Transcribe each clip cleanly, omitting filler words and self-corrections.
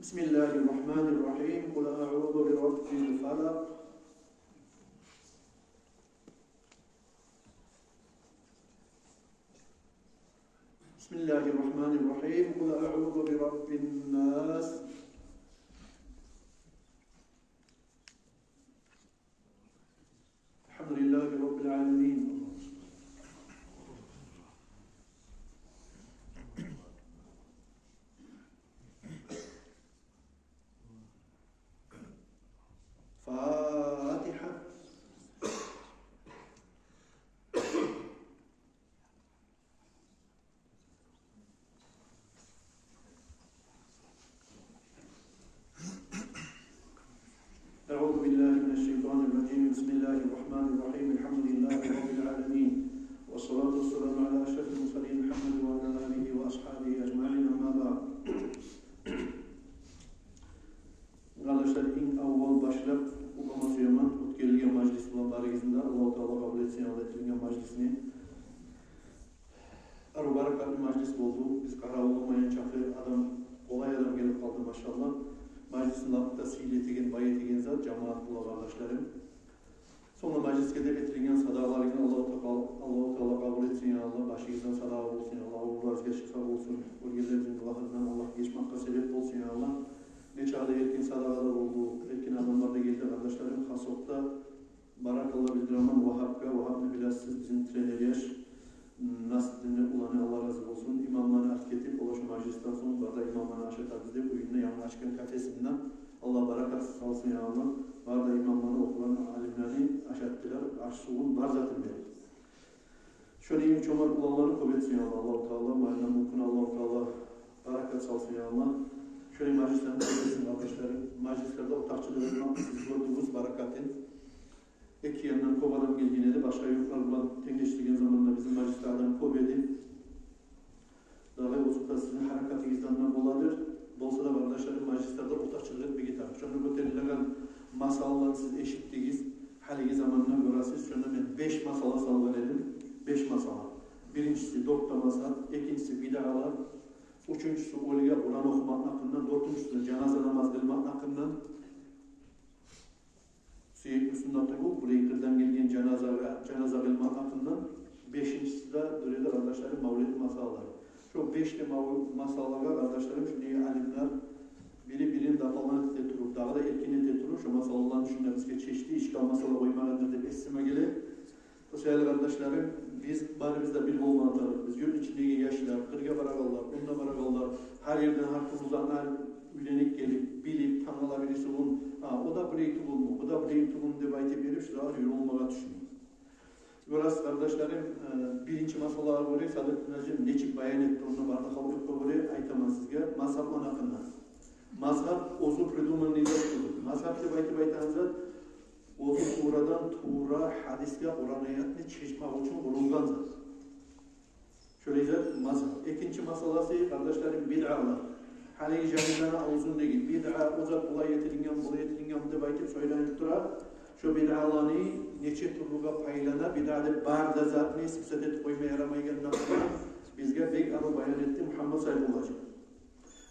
Bismillahirrahmanirrahim. Kul a'udhu bi rabbil falaq. Bismillahirrahmanirrahim. Kul a'udhu bi rabbin nas. Elhamdülillahi rabbil alamin. Sonra meclise de getirilgen sadalarını Allah-u Teala kabul etsin ya Allah. Başınızdan sadağı olsun ya Allah. Oğullarınızga şifa olsun. Bölgelerimizin dualarından Allah geçmakka sebep olsun ya Allah. Ne çağda erkin sadağalar oldu. Erkin adamlar da geldi kardeşlerim. Hasokta barakallah bildiramam. Vahhabne bilassiz bizim treneriyaj. Nasılını ulanı Allah razı olsun. İmamlarını artık etip ulaşım meclisten sonra burada imamlarını aşağı bizde bu ünlü yanına açkın kafesinden Allah barakat salsın ya Allah. Var da imamları okulan alimleri aşattılar. Aşsuğun var zaten beri. Şöyle iyi çomak kulağları kuvvetsin ya Allah. Allah-u Teala. Mayna mümkün Allah-u Teala. Barakat salsın ya Allah. Şöyle majlislerin koyuyorsun arkadaşlarım. Majlislerde ortakçılığı etmek, siz gördüğünüz barakatın. Eki yandan kovadan geldiğine de başka yurtlarla tengeçtiğin zamanında bizim majlislerden kovedi. Daha olsun da sizin harekatınızdan boladır. Bolsa da kardeşlerim majlislerde ortakçılığı etmek gitar. Şunu götürülen masalları siz eşitliğiniz. Haligi zamanına göre siz şunu ben 5 masala salvan edim. 5 masala. Birincisi dokta masal, ikincisi bid'alar, üçüncüsü oliga Kur'an okumak hakkından, dördüncüsü cenaze namaz kılmak hakkından. Sürekli sünnet bu, buraya kırdan gelgen cenaze kılmak hakkından. Beşincisi de duruyla kardeşlerim mavlid masalları. Şu 5 masallara kardeşlerim şunu alimler biri birinin dafalarını teturur, daha da erkini teturur. Şu masallarını düşünün bizge çeşitli işgal masala koymağıdır deyip esime gelir. O sayılı kardeşlerim, biz barimizde bir olma atarız. Biz yurt içindeki yaşlar, kırga barakallar, onda barakallar, her yerden hakkımızdan ülenik gelip, bilip, tanrıla birisi olun. O da burayı tutulmu, o da burayı tutulmu diye baytip verip, şurada yürü olmağa düşünüyor. Burası kardeşlerim, birinci masalara göre Sadık Nazım neçik bayan etti, onu barda kabul göre aytamaz sizge, mazhab anakından. Mazhab, ozu preduman nizam olur. Mazhab diye baytanızda, ozu Tuğra'dan Tuğra hadisle Kur'an ayetini çeşmek için kurulgan zat. Şöyle mazhab. İkinci masalası kardeşlerim bid'alar. Hani cahillana avuzun değil. Bid'a ozat bulay yetiringen diye baytip söylenip durar. Şu bid'alarını neçe turluğa paylana bid'ada barda zatını sıfsat et koymaya yaramaygen nakılar. Bizge bek arı bayan etti Muhammed Sayyid olacak.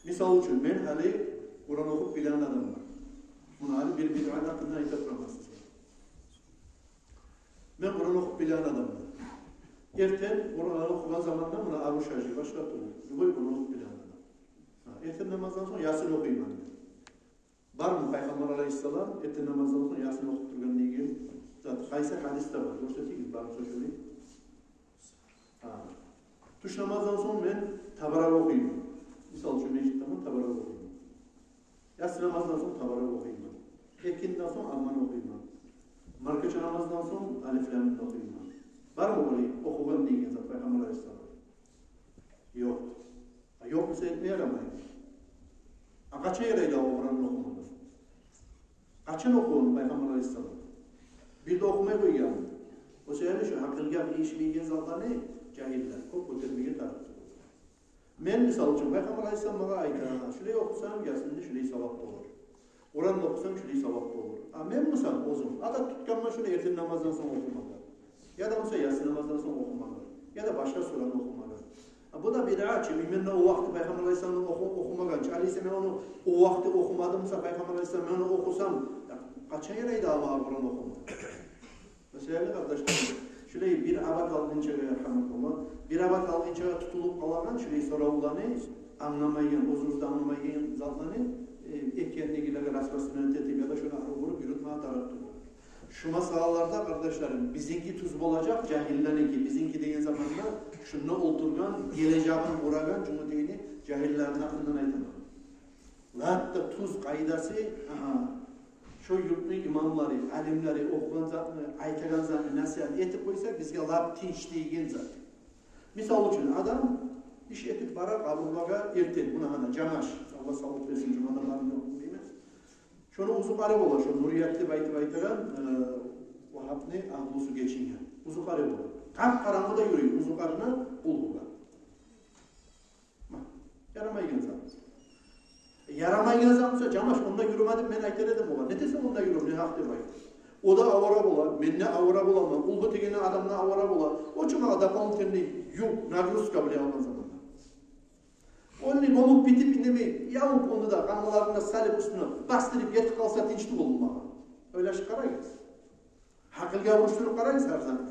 Misal için ben hali Kur'an okup bilen adam var. Bunu hali bir bid'an hakkında ayıtapramazsınız. Ben Kur'an okup bilen adamım. Erten Kur'an okuyan zamanında buna Abu Şaji başlattı. Yugoy Kur'an okup bilen adam. Erten namazdan sonra Yasin okuyayım ben. Var mı Peygamber Aleyhisselam erten namazdan sonra Yasin okup durgan ilgili? Zaten Kayser hadiste var. Göstereyim var mı söyleyeyim? Tuş namazdan sonra ben Tabarak okuyayım. Misal için mecit zaman Tabarak okuyayım. Yasin namazdan sonra Tabarak okuyayım. Ekinden sonra Amman okuyayım. Markaça namazdan sonra Alif Lam'ın okuyayım. Var mı böyle okugan diyeceğiz Peygamber Aleyhisselam? Yok. Yok mu etmeye yaramayın. Kaça yaraydı o Kur'an'ın okumadı? Kaçın okuğun Peygamber Aleyhisselam? Bir de okumaya koyuyor. O sebeple şu hakkında bir iş bilginiz Allah ne? Cahiller. O götürmeye taraftar. Ben misal için Peygamber Aleyhisselam bana ait. Şurayı okusam gelsin şurayı savapta olur. Kur'an'da okusam şurayı savapta olur. Ben misal ozum. Ada tutkanma şunu erten namazdan sonra okumalı. Ya da mesela Yasin namazdan sonra okumalı. Ya da başka suranı okumalı. Bu da bid'a ki, müminle o vakti Peygamber Aleyhisselam'ın okumagan. Aleyhisselam ben onu o vakti okumadımsa Peygamber Aleyhisselam ben onu okusam kaça yaraydı ama Kur'an okumadı. Mesela kardeşlerim, şurayı bir abat alınca bir abat alınca tutulup alagan şurayı sonra olanı anlamayın, uzunuzda anlamayın zatlarını ekkenliğiyle rastasını ötetip ya da şuna vurup yürütmeye taraftar olur. Şu masallarda kardeşlerim, bizimki tuz olacak, cahilleninki, bizimki deyin zamanla şunu oturgan, geleceğin uğragan cumhuriyeni cahillerin hakkından aytamam. Hatta tuz kaydası, şu yurtlu imamları, alimleri, okugan zatını, aytagan zatını nasihat etip koysak bizge lab tinç deyin zat. Misal için adam iş etip bara kabulbaga erten, buna hana camaş, Allah sağlık versin cumadanlarını okun değil mi? Şunu uzun karı olur, şu Nuriyetli baytıran Vahabni ahlusu geçin yani. Uzun karı olur. Kalp karanlıda yürüyün, uzun karına bulgular. Yaramayın zamız. Yaramayın zamızsa camaş onda yürümedim ben ayteledim ola. Ne desem onda yürüm, ne hak demeyin. O da avara bola, ben ne avara bolamam, ulgu tegene adamına avara bola. O çuma adapalım terini yok, nagrus kabul alman zamanla. Onu bomup bitip indemi, yavup onu da kanlılarına salip üstüne bastırıp yetip kalsa tinçli olunmağa. Öyle şey karayız. Hakılga vuruşturup karayız her zaman.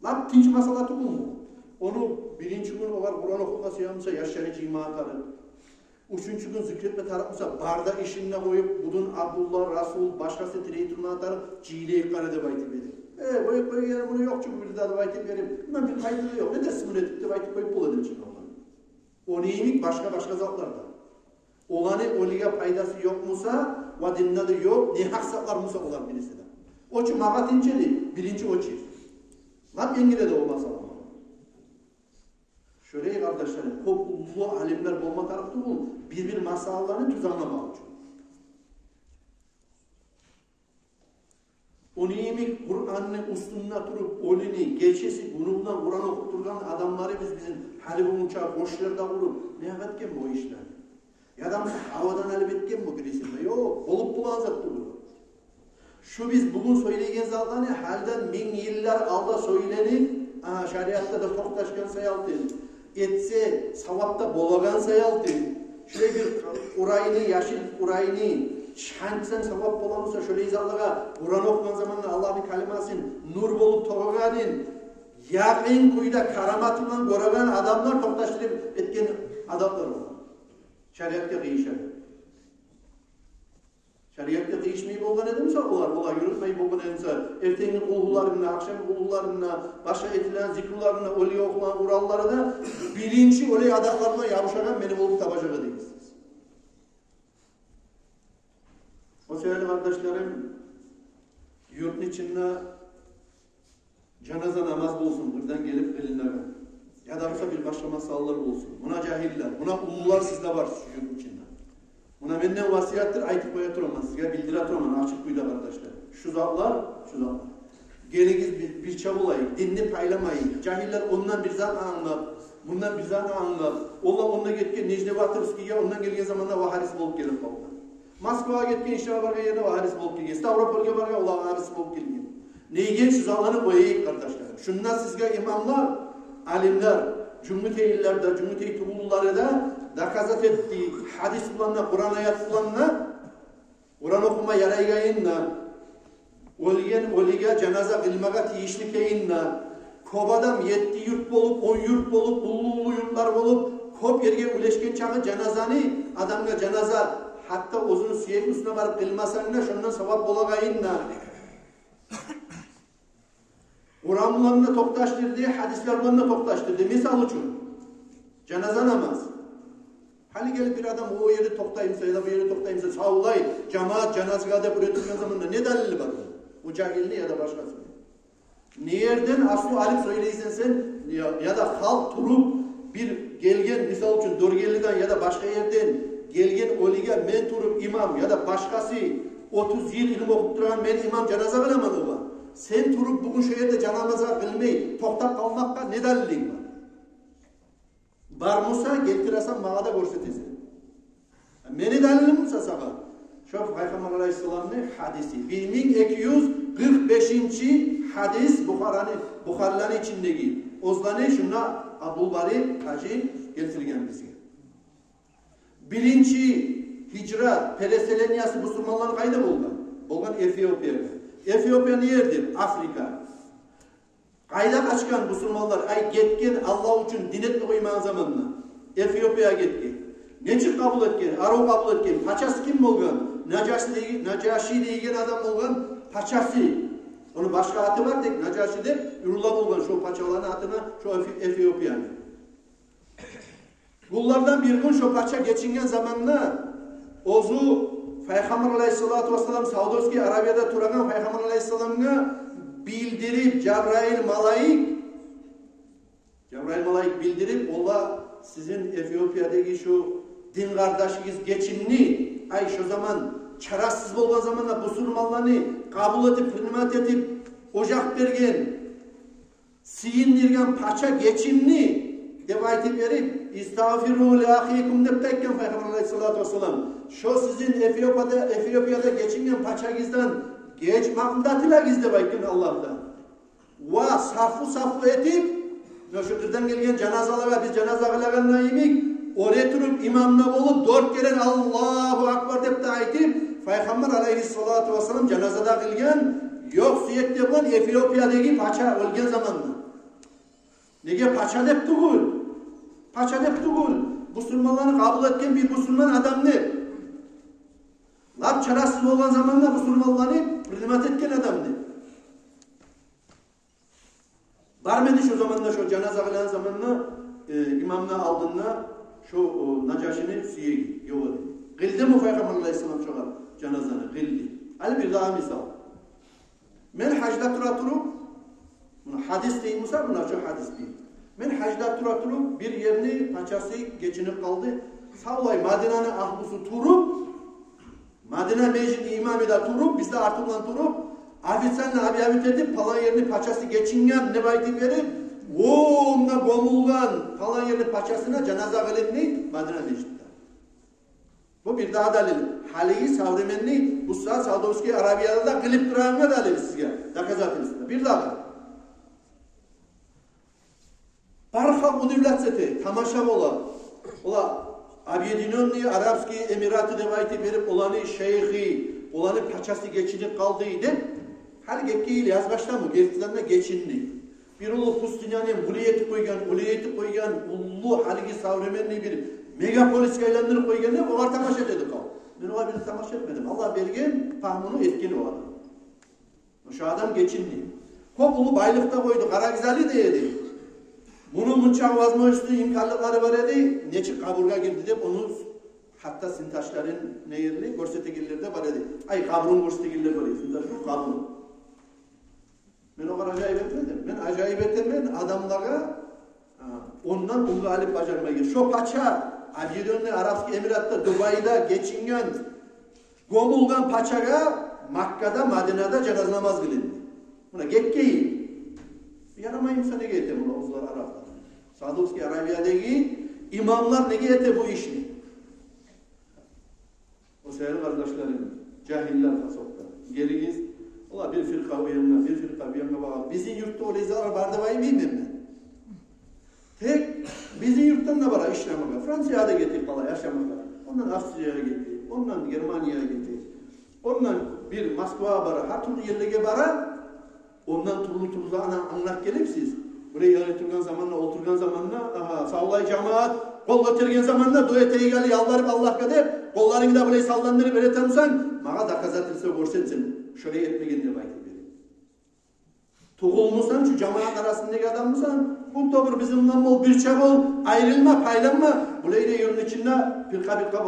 Lap tinç masalatı bulmu. Onu birinci gün olar Kur'an okuması yanımsa yaşarı cima atarı. Üçüncü gün zikretme tarafımsa barda işinle koyup budun Abdullah, Rasul, başkası direği turma atarı cileyi karede baytip edip. Koyup yani bunu yok çünkü bir daha da baytip verip. Bundan bir kaydı yok. Ne dersin bunu edip de baytip koyup bul edin çünkü onları. O neyimik başka zatlarda. Olanı oliga paydası yok musa, vadinna da yok, ne haksatlar musa olar birisi de. O için magat inceli, birinci o çiz. Lan yengile de olmaz ama. Şöyle kardeşlerim, çok ulu alimler olma tarafta bu bir masalalarını düzenlemek için. Onu yemek Kur'an'ın üstünde durup olini, geçesi, grubundan Kur'an okuturgan adamları bizim hali bulunca boşlarda vurup ne yapatken bu işler? Ya da havadan alıp etken bu birisinde? Yok, olup bulan zattı bu. Şu biz bugün söyleygen zaten halden 1000 yıllar alda söylenip, şeriatta da toktaşkan sayaltı, etse, savapta bolagan sayaltı, şöyle bir urayını, yaşıl urayını, şanksan savap bolamızsa şöyle izahlığa, Kur'an okuman zamanında Allah'ın kalimasını nur bolup toğugadın, yakın kuyuda karamatından göreven adamlar toktaştırıp etken adamlar var. Şeriatta değişer. Şeriatta değişmeyi bolgan edimse olar yürütmeyi bolgan edimse erteğinin kulhularına, akşam kulhularına, başka etilen zikrlarına, öyle okulan kuralları da bilinci öyle adaklarına yavuşagan benim olup tabacağı değilsiniz. O sebeple kardeşlerim, yurtun içinde cenaze namaz olsun, buradan gelip kılınlar. Ya da bir başka masallar olsun. Buna cahiller, buna ulular sizde var şu yurtun içinde. Buna benden vasiyettir, aytıp koyatırım, size bildiratırım, açık buydu kardeşler. Şu zatlar. Geliniz bir çabulayın, dinini paylamayın. Cahiller ondan bir zat anlat, bundan bir zat anlat. Onunla gitken Necdet Batırski'ye ondan gelgen zamanda vaharis bolup gelip kaldı. Moskva'ya gitken işe varga yerine vaharis bolup gelgen. Stavropol'ga varga ola vaharis bolup gelgen. Neygen şu zatlarını koyayım kardeşler. Şundan sizge imamlar, alimler, cümlete-illerde, cümlete-i da dakazat ettiği hadis bulanına, Kur'an ayat bulanına, Kur'an okuma yaraygayınna, oliga cenaze kılmaga tiyişlikeyinna, kop adam 7 yurt bolup, 10 yurt bolup, ulu yurtlar bolup, kop yerge uleşken çağı cenazani, adamga cenaze, hatta ozunu siyek üstüne varıp kılmasanına, şundan sevap bolagayınna, Kur'an bulanına toktaştırdı, hadisler bulanına toktaştırdı. Misal için, cenaze namaz. Hali gelip bir adam o yeri toktayımsa ya da bu yeri toktayımsa sağlayın, cemaat cenazega da üretilme zamanında ne delili var? Bu cahilliği ya da başkası. Nereden aslı alip söyleysen sen ya da halk turup bir gelgen misal için Dorgelli'den ya da başka yerden gelgen oliga men turup imam ya da başkası 30 yıl ilim okup duran men imam cenaze kılamadı var. Sen turup bugün şu yerde cenaze kılmayı toktap kalmakta ne delili var? Barmusa getiresen bana da görsetesin. Meni dalilim musa sana? Şu Peygamber Aleyhisselam'ın hadisi. 1245. hadis Bukhari'nin içindeki. Ozlanı şuna Abdülbari Hacı getirgen bize. Birinci hicra pereseleniyası Müslümanların kayda bolgan Efiyopya'da. Efiyopya nerede? Afrika. Kayda kaçkan Müslümanlar ay getken Allah için dinetli koyman zamanına Efiyopya'ya getken. Neçik kabul etken, Aro kabul etken, paçası kim bolgan? Nacaşi deygen adam bolgan paçası. Onun başka atı var tek Nacaşi de Ürullah bolgan şu paçaların atına şu Efiyopya'nın. Bunlardan bir gün şu paça geçingen zamanına ozu Peygamber Aleyhisselatü Vesselam Saudovski Arabiya'da turagan Peygamber Aleyhisselam'ına bildirip Cebrail Malayik bildirip ola sizin Efiyopya'daki şu din kardeşiniz geçimli ay şu zaman çarasız olan zamanla Müslümanlarını kabul edip hürmet edip ocak bergen siyindirgen paça geçimli devayeti verip istağfiru li ahikum neptekken Peygamber Aleyhisselatü Vesselam şu sizin Efiyopya'da geçingen paçagizden geç makımdatıla gizde baykın Allah'tan. Va sarfu etip Nöşüdür'den gelgen cenazalara biz cenazalarına yemek oraya durup imamla olup 4 kere Allahu Akbar deyip de aytip Peygamber Aleyhisselatü Vesselam cenazada kılgen yok siyekte bulan Efiyopya'daki paça ölgen zamanında. Nege paça deyip tuğul? Paça deyip tuğul. Müslümanları kabul etken bir Müslüman adam ne? Lap çarasız olan zamanında Müslümanları hürmet etken adam ne? Barmedi şu zamanda şu cenaze kılan zamanında imamına aldığında şu Nacaşi'nin siyegi yoğurdu. Kıldı mı Peygamber Aleyhisselam şu cenazanı? Kıldı. Hadi bir daha misal. Men hacda turup hadis değil Musa buna şu hadis değil. Men hacda turup bir yerini paçası geçinip kaldı. Savlay Madina'nın ahlusu turup, Madina meclisi imamı da turup, bizde artılan turup, Afitsanla abi edip falan yerini paçası geçingen ne baytı verip, onunla gomulgan falan yerini paçasına cenaze kılındı Madina meclisinde. Bu bir daha dalil. Haliyi savremenli bu saat Saudovski Arabiya'da da kılıp duranına dalil sizge. Dakazatınızda. Bir daha. Barha bu devletseti tamaşa ola Abiyedinon diye Arapski Emiratı devayeti verip olanı şeyhi, olanı paçası geçinip kaldıydı. Hal gekkiyle yazbaştan mı? Gerçekten geçindi. Bir ulu pustinyanın uliyeti koygan, ullu haligi savremenli bir megapolis kaylandırıp koygan ne? O var tamaşa dedik o. Ben o birini tamaşa etmedim. Allah bergen tahmunu etkin o adam. Şu adam geçindi. Kop ulu baylıkta koydu. Karagizali de yedi. Bunun bıçak vazma üstü imkanlıkları var edi. Neçik kaburga girdi deyip onu hatta sintaşların neyirli görsetegillerde var edi. Ay kaburun görsetegilleri var edi. Sintaşın kaburun. Ben o kadar acayip etmedim. Ben acayip etmedim adamlara ondan ulu alip bacakma gir. Şu paça Abiyedon'da Arapski Emirat'ta Dubai'da geçingen gomulgan paçaga Makka'da Madina'da cenaze namaz kılındı. Buna gekkeyi. Yaramayım sana gete bunu Oğuzlar Arap'ta. Saudovski Arabiya'daki imamlar ne gete bu işini? O sevgili kardeşlerim, cahiller fasokta. Geliniz, ola bir firka uyanına, bir firka bir yanına bakalım. Bizim yurtta o lezalar bardavayı bilmem ben. Tek bizim yurttan da var işlemaka. Fransa'ya da getirdik valla yaşamaka. Ondan Avusturya'ya getirdik, ondan Germanya'ya getirdik. Ondan bir Moskva'ya bara, her türlü yerlere bara, ondan turlu anlak gelip siz. Buraya yönetilgen zamanla, oturgan zamanla, sağlay cemaat, kol götürgen zamanla, dueteyi gel, yalvarıp Allah kadar, kollarını da burayı sallandırıp öğretemsen, mağa da kazatırsa görsetsin. Şöyle etmegen de baytı verin. Tuğulmusan, şu cemaat arasındaki adammışsan, bu topur bizimle bol, bir çabol, ayrılma, paylanma. Burayı da yolun içinde pirka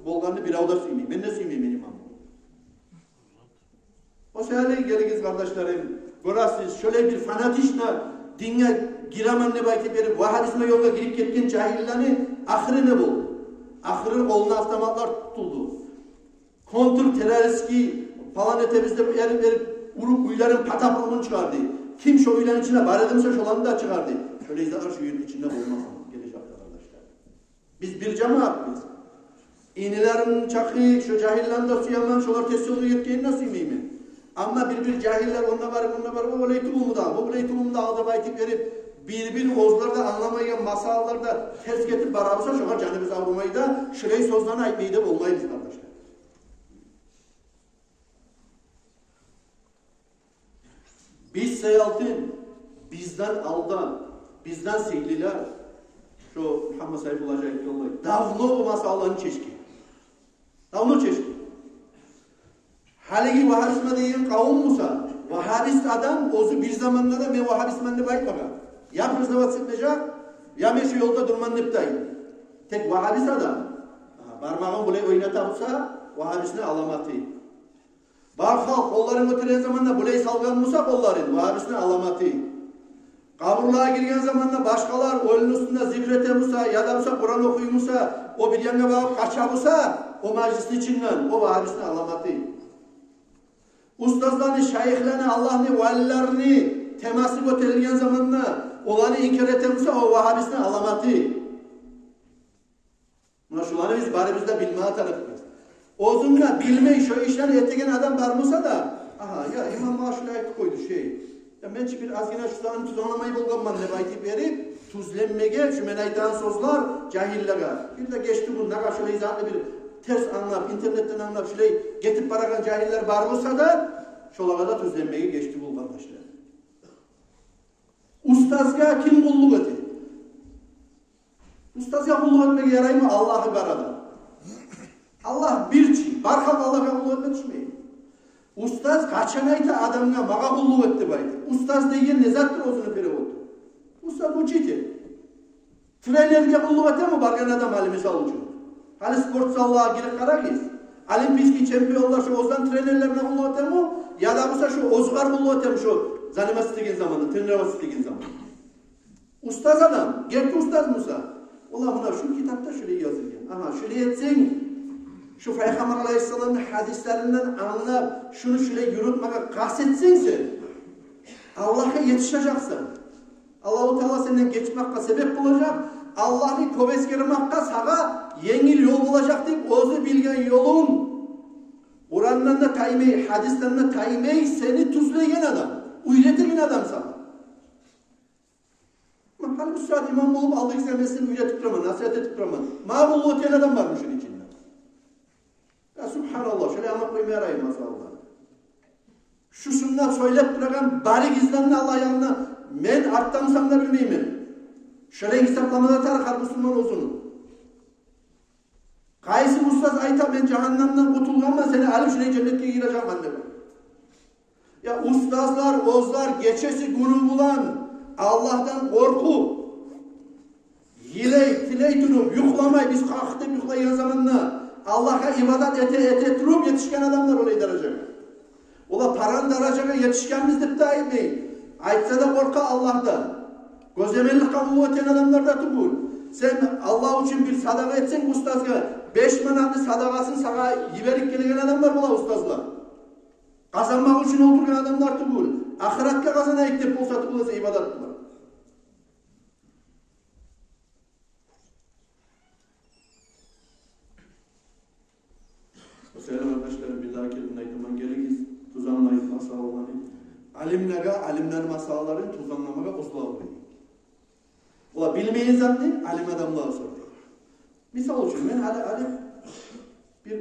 bolganını bir avda süymeyeyim. Ben de süymeyeyim benim imam. O sebeple geliniz kardeşlerim, görürsünüz şöyle bir fanatişle dinle giremen ne belki verip Vahabizme yoluna girip gitken cahillerini ahırı ne bul? Ahırın koluna avtomatlar tutuldu. Kontr teröristki falan etebizde verip vurup uyların patapulunu çıkardı. Kim şu uyların içine var edimse şu olanı da çıkardı. Şöyle izler şu uyların içinde bulmaz. Gelecek arkadaşlar. Biz bir cemaat biz. İğnelerin çakı, şu cahillerin de suyaman, şular test yolu yetkeğini nasıl yemeyeyim? Ama bir cahiller onda var, o leytumumu da aldı baytık verip bir ozlarda anlamayan masallarda ters getirip barabısa şoğa canımız avrumayı da şurayı sözlerine aytmayı da olmayız kardeşler. Biz seyaltın, bizden aldan, bizden seyliler, şu Muhammed Sayfullah Cahit Yolları, davlu o masalların çeşki. Davlu çeşki. Haligi Vahabisme deyin kavim Musa, Vahabist adam, ozu bir zamanlarda men Vahabismenli baytmaga. Ya fırzavat sıkmayacak, ya meşe yolda durman niptayın. Tek Vahabist adam. Parmağın buraya oynatamsa, Vahabisne alamatı. Barhal, kolların götüren zamanla burayı salgan Musa kolların, Vahabisne alamatı. Kaburluğa girgen zamanla başkalar, ölün üstünde zikrete Musa, ya da Musa Kur'an okuyu Musa, o bir yanına bakıp kaça Musa, o meclisin içinden, o Vahabisne alamatı. Ustazlarını, şeyhlerini, Allah'ını, valilerini teması götürülgen zamanla olanı inkar etemse o Vahabisine alamatı. Buna şuları biz bari bizde bilmeye tarafıyız. Ozunla bilmeyi şu işleri ettiğin adam varmasa da ya İmam Maşu'la ayet koydu ya ben bir azgına şu zaman tuzanlamayı bulgamman ne baytip verip tuzlenmege şu menaytan sözler cahillere. Bir de geçti bu ne şöyle izahlı bir ters anlap, internetten anlap şöyle getip barakan cahiller var olsa da şolağa da tüzlenmeye geçti bu kardeşler. Ustazga kim kulluk etti? Ustazga kulluk etmeye yarayı mı? Allah'ı barada. Allah bir çi. Barkal Allah'a kulluk etmek düşmeyin. Ustaz kaçan ayta adamına mağa kulluk etti baydı. Ustaz deyin nezattır ozunu peri oldu. Ustaz bu çiti. Trenerge kulluk etti mi? Barkan adam hali misal ucu. Hali sportsallığa girip karakız. Olimpiyski çempiyonlar şu ozdan trenerlerine kulluk etti mi? Ya da bu şu ozgar kulluk etti mi şu zanimasi degen zamanında, trener vasi degen zamanında. Ustaz adam, gerçi Ustaz Musa. Allah buna şu kitapta şöyle yazılıyor. Aha şöyle etsin. Şu Peygamber Aleyhisselam'ın hadislerinden anlap, şunu şöyle yürütmeye kastetsin sen. Allah'a yetişeceksin. Allah-u Teala senden geçmekle sebep bulacak. Allah'ı koveskermakta sana yengil yol bulacak deyip özü bilgen yolun Kur'an'dan da taymey, hadisten de taymey seni tuzlayan adam. Uyretirgen adam sana. Hani bu saat imam olup Allah izlemesini uyretik durama, nasihat etip durama. Mağrul otel adam varmış onun içinde. Ya subhanallah, şöyle anlat koymaya arayın masallah. Şu sünnet söylep bırakan bari gizlenme Allah yanına. Men arttamsam da bilmeyim. Şöyle hesaplamada tarikar Müslüman olsun. Kaysi ustaz ayta ben cehennemden kurtulmam seni alıp şuraya cennetke gireceğim anne ben. Ya ustazlar, ozlar geçesi günü bulan Allah'tan korku. Yiley, tiley turup, yuklamay biz kalktık yuklayan zamanla Allah'a ibadet ete durup yetişken adamlar olayı derece. Ola paran dereceye yetişkenimizdir daim değil. Aytsa da korka Allah'tan. Gözemellik kabul eten adamlar da tukul. Sen Allah için bir sadaka etsen ustazga 5 manatlı sadakasını sana yiverik gelen adamlar bula ustazlar. Kazanmak için oturgan adamlar tukul. Ahiratka kazanayık deyip olsa tukulasa ibadat bular. Sevgili kardeşlerim bir daha kelime aytman gerekiz. Tuzanlayıp masallarını. Alimlega, alimler masallarını tuzanlamaga uzlağı koyuyor. Ola bilmeyen zaten alim adamlığa soruyor. Misal için ben alim bir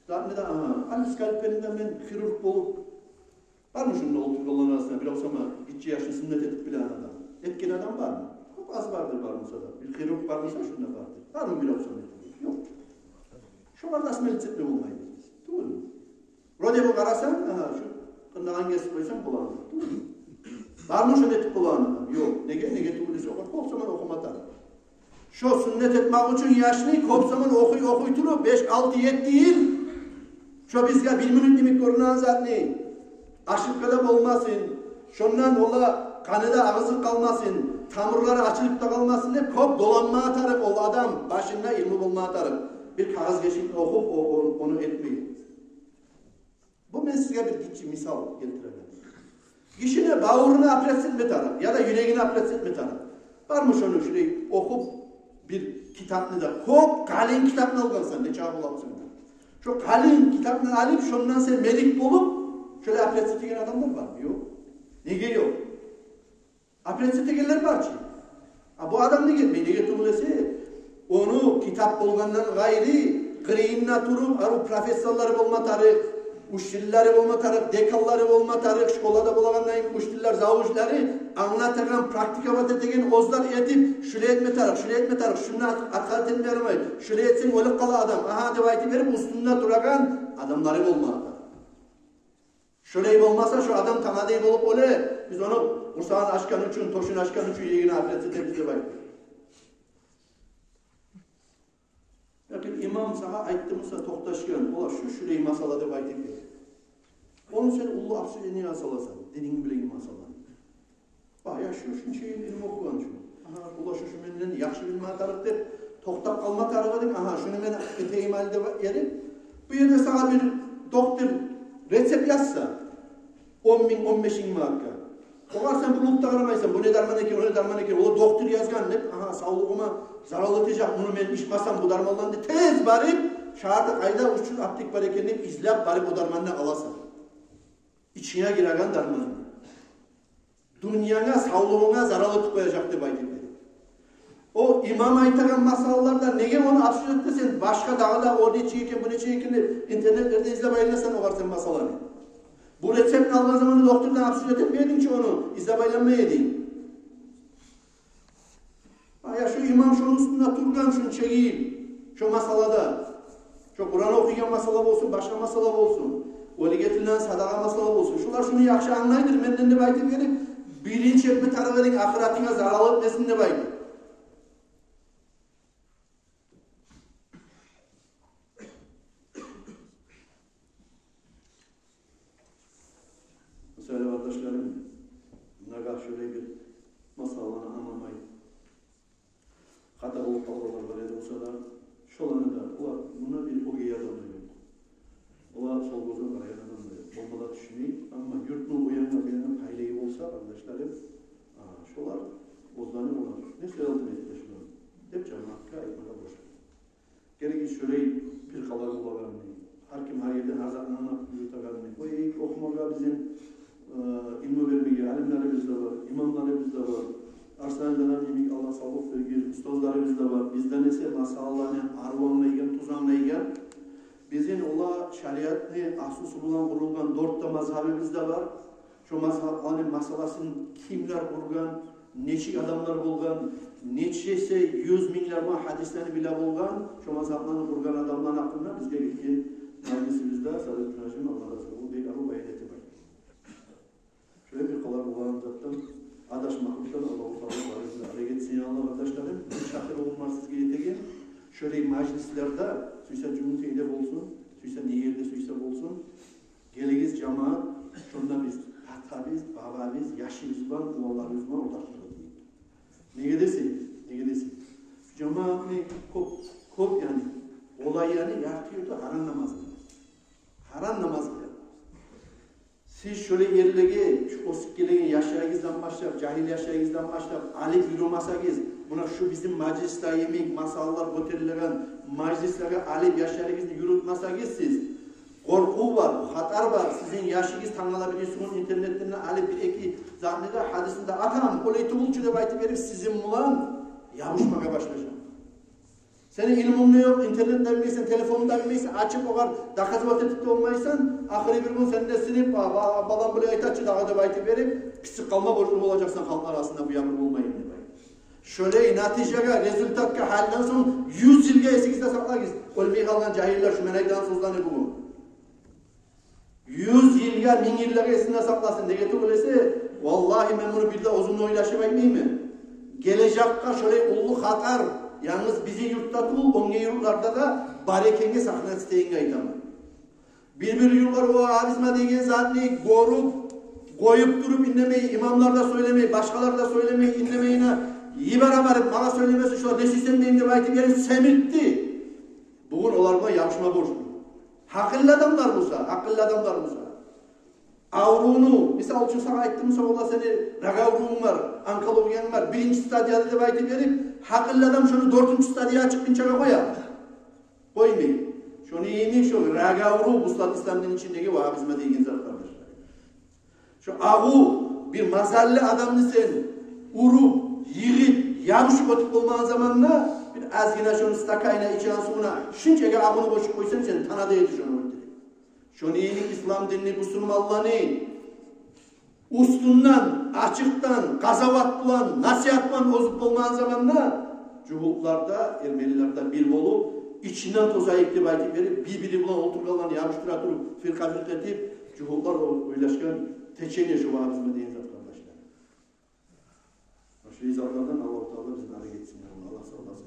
zaten alim skalpelinden ben kirurg olup var mı şunda oturganların arasında bir olsama 2 yaşını sünnet edip bilen adam. Etkin adam var mı? Çok az vardır var mısa da. Bir kirurg var mısa şunda vardır. Var mı bir olsama? Yok. Şu var da asmelit olmayı. Değil mi? Rodeo karasan, şu kındağın gesi koysan kulağını. Var mı şu netip kulağını? Yok. Nege tuğulisi okar. Kop zaman okumatar. Şu sünnet etmek için yaşlı kop zaman okuy turu 5, 6, 7 yıl. Şu bizga 1 minut demek görünen zat ne? Aşık kadar olmasın. Şundan ola kanıda ağzı kalmasın. Tamırları açılıp da kalmasın diye kop dolanmaya atarıp ol adam başında ilmi bulmaya atarıp bir kağıt geçip okup onu etmeyin. Bu ben size bir küçük misal getireyim. Kişine bağırını apresetme taraf ya da yüreğini apresetme taraf. Var mı şunu şurayı okup bir kitabını da kop kalın kitabını alırsan ne çağ bulamsın. Şu kalın kitabını alıp şundan sen melik bulup şöyle apresettiğin adamlar var mı? Yok. Ne geliyor? Apresettiğinler var ki. Bu adam ne getmeyi? Ne getirmesi? Onu kitap bulgandan gayri kırıyınla turup arı profesörleri bulma tarih, uştilleri bulma tarih, dekalları bulma tarih, şkolada bulagandan uştiller, zavuşları anlatan, praktika vaat eden ozlar etip şöyle etme tarih, şunu hakaret etmeyelim, şöyle etsin öyle kala adam, aha devayeti verip üstünde duragan adamları bulma. Şöyle olmasa şu adam tanıdığı bulup öyle biz onu Mursağın aşkan için, Toşun aşkan için yegine afiyet bize bakıyoruz. Lakin imam sana ayttımızsa toxtaşgan, ola şurayı masalada baytık dedi. Onu sen ulu absüleni yasalasan, dediğin bilegi masalan. Bak ya şu şeyin ilim okugan şu. Aha, ula şu menden yaxşı bilme tarık der, toxtap kalma tarık dedim, aha şunu ben eteğim halde yerim. Bu yerde sana bir doktor resept yazsa, 10 bin, 15 bin marka. Olar sen bunu da aramaysan, bu ne derman eken, o ne derman eken, ola doktor yazgan ne? Aha sağlığıma zararlı etecek, bunu ben içmezsem bu darmandan de tez barip, şahırda ayda uçun aptik var eken deyip izlep barip o darmanını alasın. İçine giregen darmanı. Dünyana, sağlığına zararlı tutmayacaktı baytip. O imam aytagan masallarda nege onu absolutte sen başka dağda orada çiğken, bunu çiğken internetlerde izlemeyle sen oğarsın masalarını. Bu reçepini alma zamanı doktordan absolut etmeyedin ki onu izlemeyeydin. Ya şu imam şunun üstünde turgan şunu çekeyim. Şu masalada. Şu Kur'an okuyan masala olsun, başka masala olsun. Öyle getirilen sadaka masala olsun. Şunlar şunu yaxşı anlaydır. Menden de baytip gelip birinci etme tarafının ahiretine zarar etmesin de baytip. Söyle kardeşlerim, naga şöyle bir masallarını anlamay. Hata olup kalbalar var edi olsa da, şolanı da, olar buna bir ogiye adamı yok. Olar sol gözü karayan adam da yok. Bombala düşünmeyin ama yurtun uyanına birinin paylayı olsa arkadaşlarım, şolar bozdanı olar. Ne söyledim etti şunu? Hep cemaatke ayıkmaya boşu. Gerekli şöyle bir kalar bulavermeyi. Her kim her yerden her zaman yurtavermeyi. O ilk okumaga bizim ilmi vermeye, alimlerimiz de var, imamlarımız da var. Arslancalar yemek Allah sağlık vergir, ustazlarımız da var. Bizden ise masallarını arvanlaygen, tuzanlaygen. Bizim ola şeriatni asısı bulan kurulgan 4 mazhabimiz de var. Şu mazhabların masalasını kimler kurgan, neçik adamlar bulgan, neçese 100 milyarma hadislerini bile bulgan, şu mazhablarını kurgan adamlar hakkında bizge gitken meclisimizde Saadettin Hacım Allah razı olsun. Bir arı bayaneti var. Şöyle bir kalar bulan zaten adaşmaklıktan Allah-u Teala var. Araya gitsin ya Allah arkadaşlarım. Şakir olunmaz sizge şöyle meclislerde, süyse cumhuriyede olsun, süyse nehirde süyse olsun, geligiz cemaat, şunda biz, atabiz, bababiz, yaşımız var, oğullarımız var, ortaklığı değil. Ne gidesin? Ne gidesin? Cemaat ne? Kop yani. Olay yani yakıyordu haram namazı. Haram namazı. Siz şöyle yerlege, şu osikkelege yaşayagizden başlayıp, cahil yaşayagizden başlayıp, alip yürümasagiz, buna şu bizim meclisler yemek, masallar, otellerden, meclislere alip yaşayagizde yürütmasagiz siz, korku var, hatar var, sizin yaşınız tanılabiliyorsunuz, internetten alip bir iki zannede hadisinde atam, kolay tuğulçu da baytı verip sizin mulan yavuşmaya başlayacağım. Senin ilmin yok, internetten bilmeysen, telefonundan bilmeysen, açıp o kadar dakazıvat etip de olmaysan, ahire bir gün seninle sinip, baban böyle aytaçı dağa baytı verip, pisik kalma borçlu olacaksın halklar arasında bu yağmur olmayın diye. Şöyle neticeye, rezultatka halden sonra 100 yılga esikizde saklarız. Ölmeyi kalan cahiller şu menekten sözlerini bugün. 100 yılga, 1000 yılga esinde saklasın. Ne getir öyleyse, vallahi ben bunu bir de uzun oylaşamak mi? Gelecekte şöyle ullu hatar, yalnız bizi yurtta tuğul, onge yurtlarda da barekenge sahne isteyin gaytamı. Bir yıllar o abizma degen zatını korup, koyup durup inlemeyi, imamlar da söylemeyi, başkalar da söylemeyi, inlemeyine iyi beraber bana söylemesi şu an ne sistemdeyim de belki bir semirtti. Bugün onlarla yapışma borçlu. Akıllı adamlar bulsa, akıllı adamlar bulsa. Avrunu, misal için sana ettim ola seni raga avruun var, ankologiyan var, 1. stadyada da belki verip, akıllı adam şunu 4. stadyaya çıkınca koyar. Koymayın. Şunu yemeyin şu raga avru, bu stat İslam'ın içindeki vahabizme değgin zartlardır. Şu avu, bir mazalli adamını sen, urup, yığıp, yavuşup otup olmağın zamanına bir azgina şunu stakayına, içen suyuna, şunçaka ağını boşup koysan sen tanada yetiş onu öldürür. Şunu iyilik İslam dinini, Müslüman Allah'ını ustundan, açıktan, gazavatlan, nasihatlan ozup olmağın zamanına cuhullarda, Ermelilerde bir olup, içinden toza ekli baytip verip, birbiri bulan oturgalan, yavuştura durup, firka etip, cuhullar oylaşkan teçene şu vahabizme deyin zaten. Şu izahlardan Allah-u Teala bizim hale geçsin. Allah sağ olasın.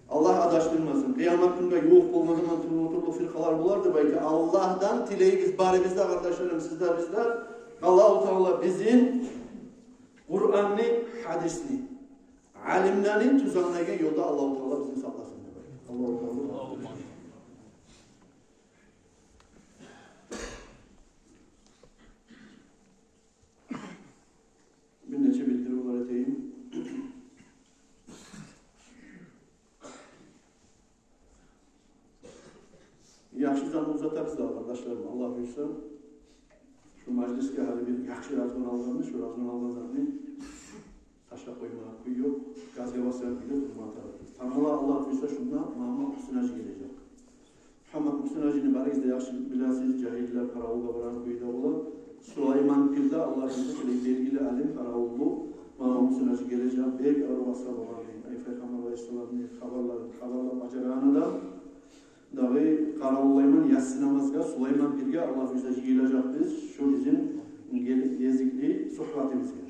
Allah adaştırmasın. Kıyamet gününde yok olma zaman turlu firkalar bulardı belki. Allah'tan tileğimiz bari bizde kardeşlerim sizler bizler. Allah-u Teala bizim Kur'an'ı, hadisini, alimlerin tuzağına yolda Allah-u Teala bizim saklasın. Allah-u Teala. Bir neçe bildiriler eteyim. Yaxşıdan uzatarız da arkadaşlarım Allah buyursa. Şu mecliske hali bir yaxşı razgın aldanı, şu razgın aldanı taşla koymaya koyuyor. Gaz yavası yapıyor, durma tarafı. Tanrılar Allah buyursa şunda Muhammed Hüsnü Hacı gelecek. Muhammed Hüsnü Hacı'nın barizde yaxşı bilasiz cahiller karavulda varan kuyuda olan Süleyman Pir'de Allah buyursa belgili alim karavullu Muhammed Hüsnü Hacı gelecek. Belki arabası olan Peygamber Aleyhisselam'ın haberler bacarağına da dahi karavullayman yatsı namazga Süleyman Pir'ge Allah buyursa gelecek biz şu bizim gezikli sohbatimizge.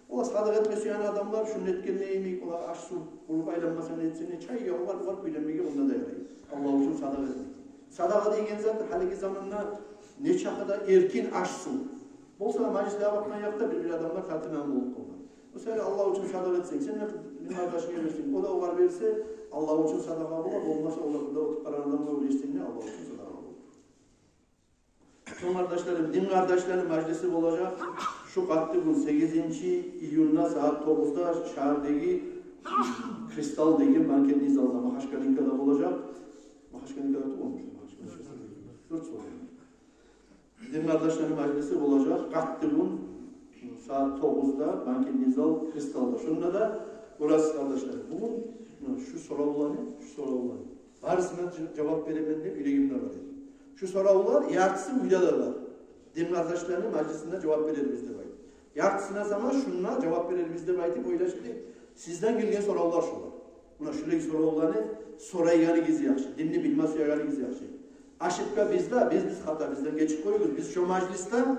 O sadık etmesi yani adamlar şunu etken neyimik, ola aşsın, ulup aylanmasını etsene, çay var kuylanmege onda da yarayın. Allah için sadık etmek. Sadaka degen zat haliki zamanla ne çakıda erkin aşsın. Bolsa da meclisliğe bakmayan yakta bir adamlar katına olup kaldı. O sefer Allah için sadaka etsin. Sen bir kardeşine verirsin. O da o var verirse Allah için sadaka bulur. Olmazsa o da o parandan kabul etsin. Allah için sadaka bulur. Son kardeşlerim, din kardeşlerim meclisi olacak. Şu katlı gün 8. iyun'da saat 9'da şehirdeki Kristal degi banket nizalda Mahaşkalinka'da olacak. Mahaşkalinka'da olmuş. 4 soru. Din kardeşlerim meclisi olacak. Katlı gün saat 9'da banket nizal Kristal'da. Şununla da burası kardeşlerim. Bugün şu soruları, Barısına cevap veremeyen de yüreğimde var. Şu sorular yartısı müjdeler var. Din kardeşlerinin meclisinde cevap verir bizde var. Yartısına zaman şununla cevap verir bizde var. Öyle şimdi sizden gelgen sorular şular. Buna şuradaki sorularını sorayı yani gizi yakşı. Dinli bilmez yani gizi yakşı. Aşıkka bizde, biz hata bizden geçip koyuyoruz. Biz şu meclisten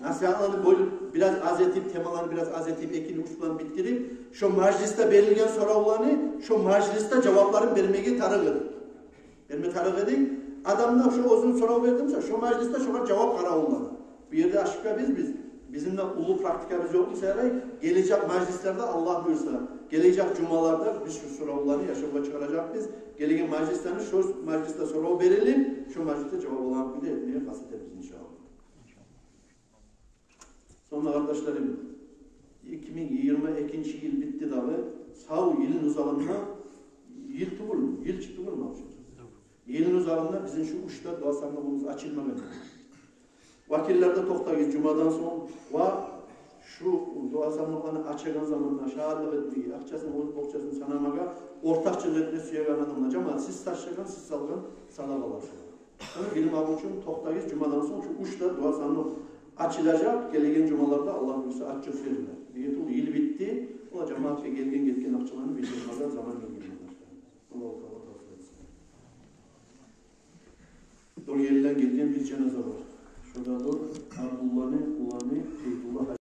nasihatlarını böyle biraz az etip, temalarını biraz az etip, ekini uçlarını bitirip, şu mecliste belirgen sorularını, şu mecliste cevapların vermeye tarık edin. Vermeye tarık edin. Adamlar şu uzun soru verdimse, şu mecliste şu cevap kara olmalı. Bir yerde aşıkka bizimle ulu praktikamız yok ise gelecek meclislerde Allah buyursa, gelecek cumalarda biz şu soruları yaşamaya çıkaracak biz. Gelecek meclislerini şu mecliste soru verelim, şu mecliste cevap olan bir de etmeye kasıt ederiz inşallah. Sonra kardeşlerim, 2022 yıl bitti dalı, sağ yılın uzağında yıl çıktı mı? Yılın uzağında bizim şu uçta dua sandıkımız açılmadı. Vakillerde toktayız Cuma'dan sonra ve şu dua sandıklarını açılan zamanla şahadlık etmeyi, akçasını, olup okçasını sanamaga, ortakçılık etme suya vermeden cemaat siz taşlayan, siz salgan sadakalar. Yani bilim ağabey için toktayız Cuma'dan sonra şu uçta dua sandık açılacak, gelegen cumalarda Allah buyursa açacak verirler. Diyet o yıl bitti, o cemaat ve gelgen getken akçalarını bildirmeden zaman gelgenler. Allah-u Teala tavsiye etsin. Doğru yerden gelgen bir cenaze var. Şurada da Abdullah'ın, Ulan'ı, Abdullah